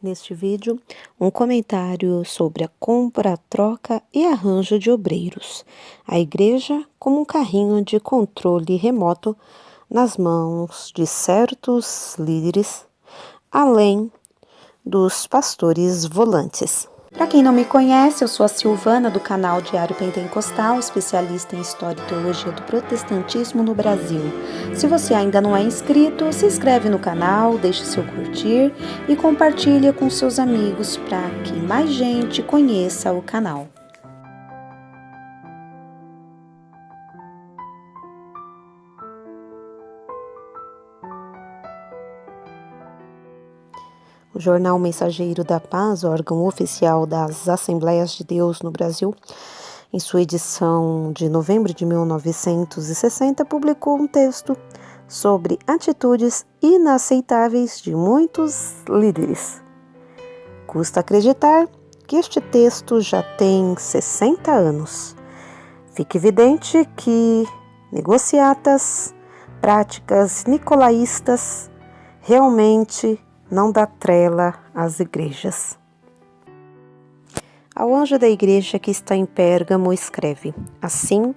neste vídeo, um comentário sobre a compra, troca e arranjo de obreiros. A igreja como um carrinho de controle remoto nas mãos de certos líderes, além dos pastores volantes. Para quem não me conhece, eu sou a Silvana do canal Diário Pentecostal, especialista em História e Teologia do Protestantismo no Brasil. Se você ainda não é inscrito, se inscreve no canal, deixe seu curtir e compartilha com seus amigos para que mais gente conheça o canal. O jornal Mensageiro da Paz, órgão oficial das Assembleias de Deus no Brasil, em sua edição de novembro de 1960, publicou um texto sobre atitudes inaceitáveis de muitos líderes. Custa acreditar que este texto já tem 60 anos. Fica evidente que negociatas, práticas nicolaístas, realmente não dá trela às igrejas. Ao anjo da igreja que está em Pérgamo escreve: assim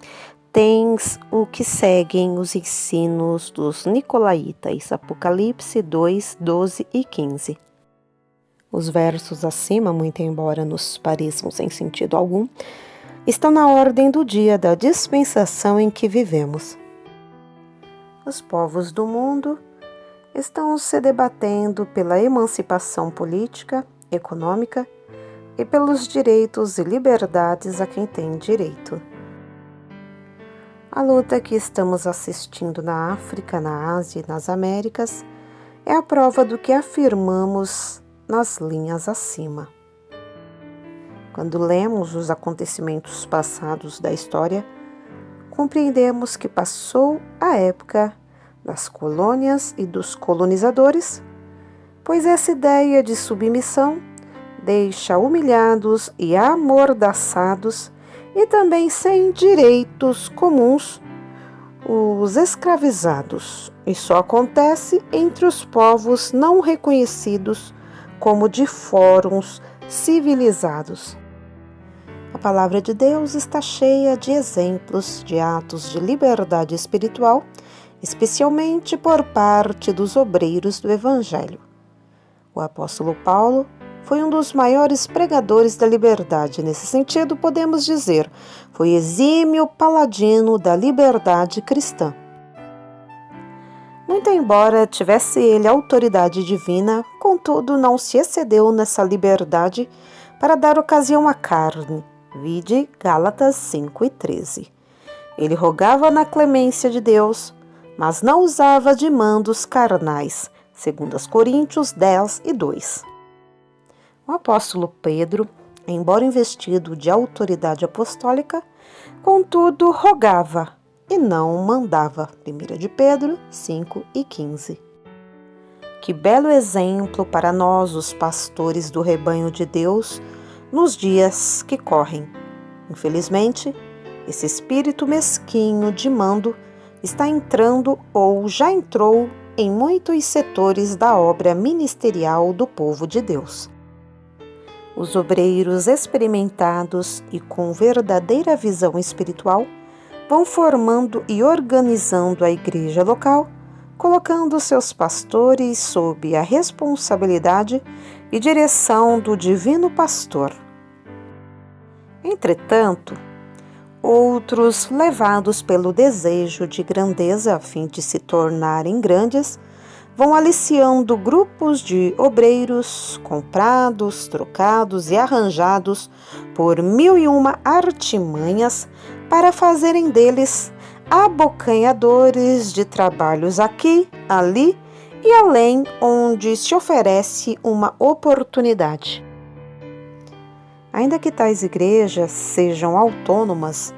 tens o que seguem os ensinos dos nicolaítas. Apocalipse 2, 12 e 15. Os versos acima, muito embora nos pareçam sem sentido algum, estão na ordem do dia da dispensação em que vivemos. Os povos do mundo estão se debatendo pela emancipação política, econômica e pelos direitos e liberdades a quem tem direito. A luta que estamos assistindo na África, na Ásia e nas Américas é a prova do que afirmamos nas linhas acima. Quando lemos os acontecimentos passados da história, compreendemos que passou a época das colônias e dos colonizadores, pois essa ideia de submissão deixa humilhados e amordaçados e também sem direitos comuns os escravizados. E só acontece entre os povos não reconhecidos como de fóruns civilizados. A palavra de Deus está cheia de exemplos de atos de liberdade espiritual, especialmente por parte dos obreiros do Evangelho. O apóstolo Paulo foi um dos maiores pregadores da liberdade. Nesse sentido, podemos dizer, foi exímio paladino da liberdade cristã. Muito embora tivesse ele autoridade divina, contudo não se excedeu nessa liberdade para dar ocasião à carne. Vide Gálatas 5 e 13. Ele rogava na clemência de Deus, mas não usava de mandos carnais, segundo Coríntios 10 e 2. O apóstolo Pedro, embora investido de autoridade apostólica, contudo rogava e não mandava. 1 de Pedro 5 e 15. Que belo exemplo para nós, os pastores do rebanho de Deus, nos dias que correm. Infelizmente, esse espírito mesquinho de mando está entrando ou já entrou em muitos setores da obra ministerial do povo de Deus. Os obreiros experimentados e com verdadeira visão espiritual vão formando e organizando a igreja local, colocando seus pastores sob a responsabilidade e direção do divino pastor. Entretanto, outros, levados pelo desejo de grandeza a fim de se tornarem grandes, vão aliciando grupos de obreiros comprados, trocados e arranjados por 1001 artimanhas para fazerem deles abocanhadores de trabalhos aqui, ali e além onde se oferece uma oportunidade. Ainda que tais igrejas sejam autônomas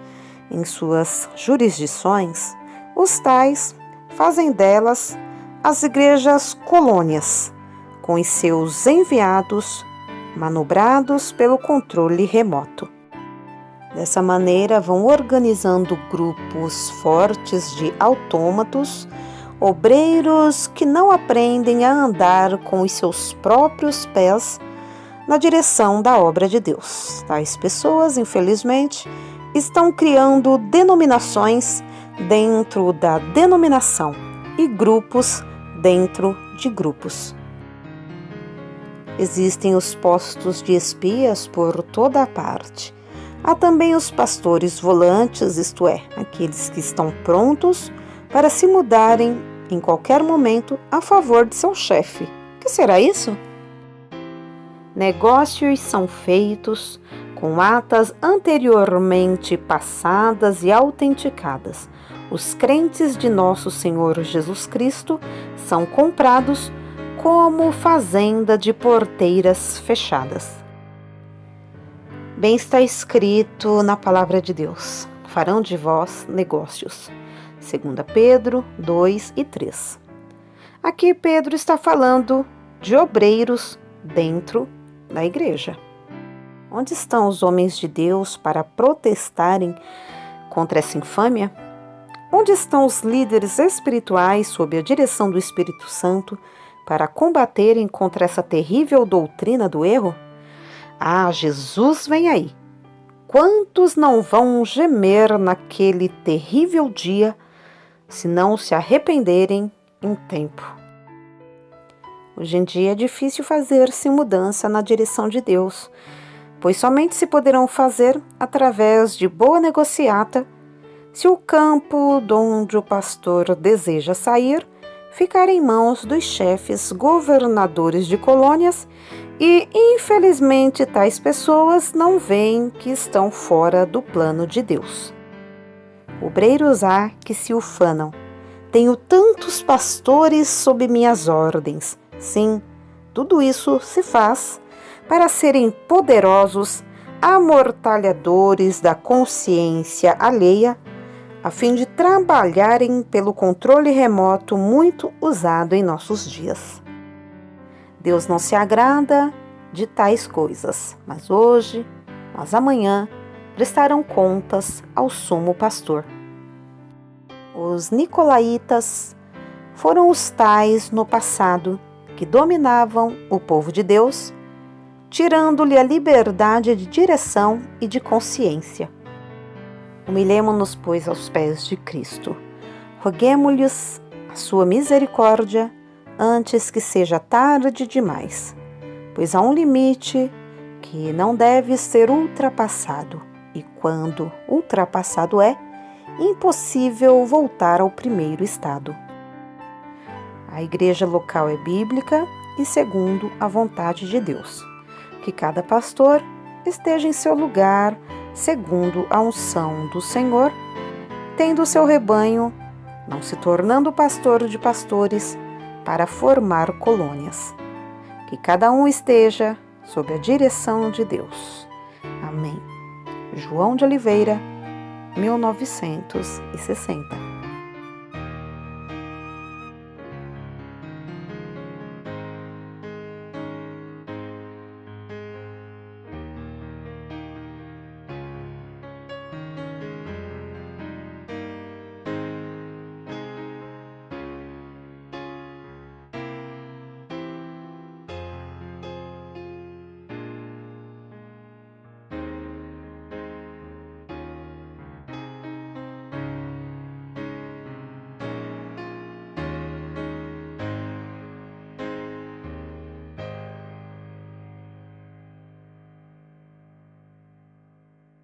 em suas jurisdições, os tais fazem delas as igrejas colônias, com os seus enviados manobrados pelo controle remoto. Dessa maneira, vão organizando grupos fortes de autômatos obreiros que não aprendem a andar com os seus próprios pés na direção da obra de Deus. Tais pessoas, infelizmente, estão criando denominações dentro da denominação e grupos dentro de grupos. Existem os postos de espias por toda a parte. Há também os pastores volantes, isto é, aqueles que estão prontos para se mudarem em qualquer momento a favor de seu chefe. O que será isso? Negócios são feitos com atas anteriormente passadas e autenticadas. Os crentes de nosso Senhor Jesus Cristo são comprados como fazenda de porteiras fechadas. Bem está escrito na palavra de Deus: farão de vós negócios. 2 Pedro 2 e 3. Aqui Pedro está falando de obreiros dentro da igreja. Onde estão os homens de Deus para protestarem contra essa infâmia? Onde estão os líderes espirituais sob a direção do Espírito Santo para combaterem contra essa terrível doutrina do erro? Ah, Jesus vem aí! Quantos não vão gemer naquele terrível dia se não se arrependerem em tempo? Hoje em dia é difícil fazer-se mudança na direção de Deus, pois somente se poderão fazer através de boa negociata se o campo de onde o pastor deseja sair ficar em mãos dos chefes governadores de colônias e, infelizmente, tais pessoas não veem que estão fora do plano de Deus. Obreiros há que se ufanam. Tenho tantos pastores sob minhas ordens. Sim, tudo isso se faz para serem poderosos amortalhadores da consciência alheia, a fim de trabalharem pelo controle remoto muito usado em nossos dias. Deus não se agrada de tais coisas, mas hoje, mas amanhã, prestarão contas ao sumo pastor. Os nicolaítas foram os tais no passado que dominavam o povo de Deus, tirando-lhe a liberdade de direção e de consciência. Humilhemo-nos, pois, aos pés de Cristo. Roguemo-lhes a sua misericórdia antes que seja tarde demais, pois há um limite que não deve ser ultrapassado, e quando ultrapassado é, impossível voltar ao primeiro estado. A igreja local é bíblica e segundo a vontade de Deus. Que cada pastor esteja em seu lugar, segundo a unção do Senhor, tendo o seu rebanho, não se tornando pastor de pastores, para formar colônias. Que cada um esteja sob a direção de Deus. Amém. João de Oliveira, 1960.